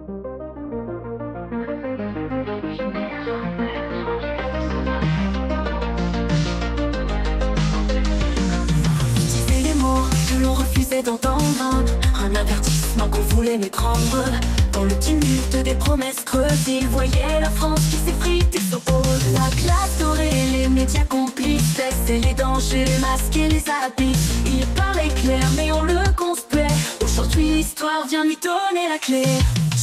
Utiliser les mots que l'on refusait d'entendre, un avertissement qu'on voulait méprendre. Dans le tumulte des promesses creuses, ils voyaient la France qui s'effrite et s'oppose. La classe dorée et les médias complices testaient les dangers, masquaient les abysses. Ils parlaient clair mais on le conspuait. Aujourd'hui l'histoire vient lui donner la clé.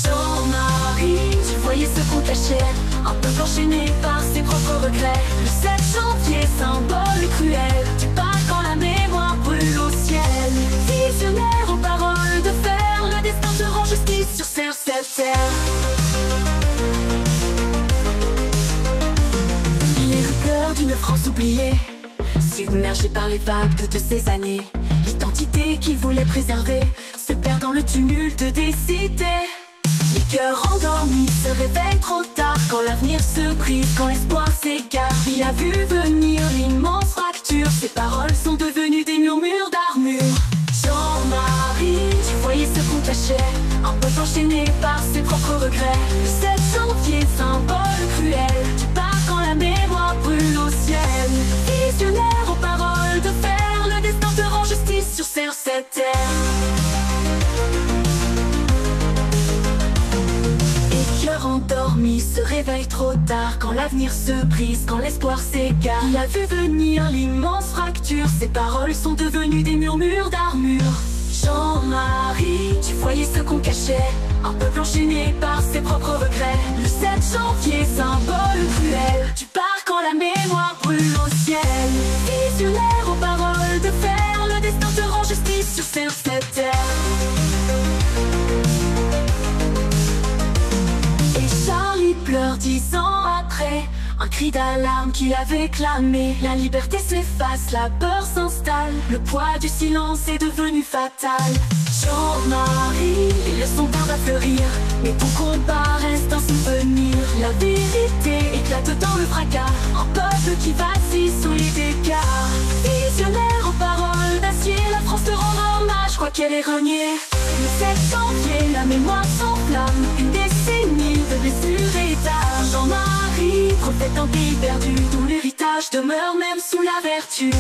Jean-Marie, tu voyais ce qu'on cachait, un peuple enchaîné par ses propres regrets. Le 7 janvier, symbole cruel, tu pars quand la mémoire brûle au ciel. Visionnaire aux paroles de fer, le destin te rend justice sur cette terre. Les rumeurs d'une France oubliée, submergée par les vagues de ces années. L'identité qu'ils voulaient préserver se perd dans le tumulte des cités. Les cœurs endormis se réveillent trop tard, quand l'avenir se brise, quand l'espoir s'égare. Il a vu venir l'immense fracture, ses paroles sont devenues des murmures d'armure. Jean-Marie, tu voyais ce qu'on cachait, un peuple enchaîné par ses propres regrets. Le 7 janvier, symbole cruel, tu pars quand la mémoire brûle au ciel. Visionnaire aux paroles de fer, le destin te rend justice sur cette terre. Cœur endormi se réveille trop tard, quand l'avenir se brise, quand l'espoir s'égare. Il a vu venir l'immense fracture, ses paroles sont devenues des murmures d'armure. Jean-Marie, tu voyais ce qu'on cachait, un peuple enchaîné par ses propres regrets. Le 7 janvier, symbole cruel, tu pars quand la mémoire brûle au ciel. Visionnaire aux paroles de fer, le destin te rend justice sur cette terre. Pleure 10 ans après, un cri d'alarme qu'il avait clamé. La liberté s'efface, la peur s'installe, le poids du silence est devenu fatal. Jean-Marie, les leçons tardent à fleurir, mais ton combat reste un souvenir. La vérité éclate dans le fracas, un peuple qui vacille sous les écarts. Visionnaire aux paroles d'acier, la France te rend hommage, quoi qu'elle ait renié. Le 7 janvier, la mémoire s'enflamme, une décennie de blessures et d'âge. Jean-Marie, prophète d'un pays perdu, dont l'héritage demeure même sous la vertu.